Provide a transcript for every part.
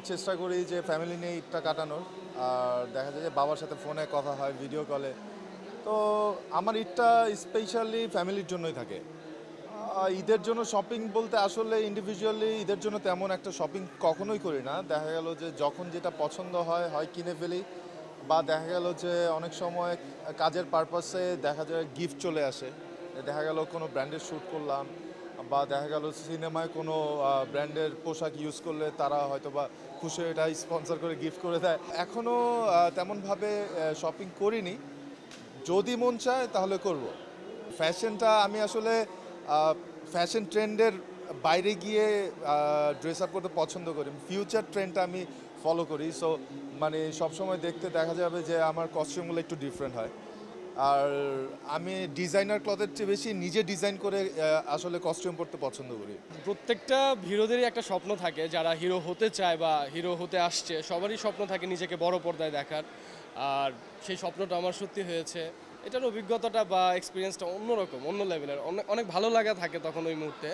চেষ্টা করি যে ফ্যামিলি নিয়ে ঈদটা কাটানোর। আর দেখা যায় যে বাবার সাথে ফোনে কথা হয়, ভিডিও কলে। তো আমার ঈদটা স্পেশালি ফ্যামিলির জন্যই থাকে। ঈদের জন্য শপিং বলতে আসলে ইন্ডিভিজুয়ালি ঈদের জন্য তেমন একটা শপিং কখনোই করি না। দেখা গেল যে যখন যেটা পছন্দ হয়, হয় কিনে ফেলি, বা দেখা গেল যে অনেক সময় কাজের পারপাসে দেখা যায় গিফট চলে আসে। দেখা গেল কোনো ব্র্যান্ডের শ্যুট করলাম, বা দেখা গেল সিনেমায় কোনো ব্র্যান্ডের পোশাক ইউজ করলে তারা হয়তো বা খুশি হয়ে এটা স্পন্সর করে গিফট করে দেয়। এখনও তেমনভাবে শপিং করিনি, যদি মন চায় তাহলে করব। ফ্যাশনটা আমি আসলে ফ্যাশন ট্রেন্ডের বাইরে গিয়ে ড্রেস আপ করতে পছন্দ করি। ফিউচার ট্রেন্ডটা আমি ফলো করি। সো মানে সবসময় দেখতে দেখা যাবে যে আমার কস্টিউমগুলো একটু ডিফারেন্ট হয়। আর আমি ডিজাইনার ক্লথের চেয়ে বেশি নিজে ডিজাইন করে আসলে কস্টিউম পরতে পছন্দ করি। প্রত্যেকটা হিরোদেরই একটা স্বপ্ন থাকে, যারা হিরো হতে চায় বা হিরো হতে আসছে সবারই স্বপ্ন থাকে নিজেকে বড় পর্দায় দেখার। আর সেই স্বপ্নটা আমার সত্যি হয়েছে। এটার অভিজ্ঞতাটা বা এক্সপিরিয়েন্সটা অন্যরকম, অন্য লেভেলের, অনেক অনেক ভালো লাগা থাকে তখন ওই মুহূর্তে।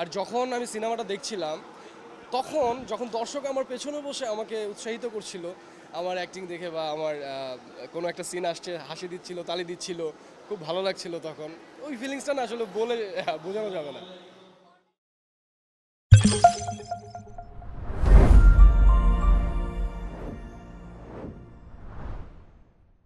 আর যখন আমি সিনেমাটা দেখছিলাম, তখন যখন দর্শক আমার পেছনে বসে আমাকে উৎসাহিত করছিল আমার অ্যাক্টিং দেখে, বা আমার কোনো একটা সিন আসছে হাসি দিচ্ছিল, তালি দিচ্ছিল, খুব ভালো লাগছিল তখন। ওই ফিলিংসটা না আসলে বলে বোঝানো যাবে না।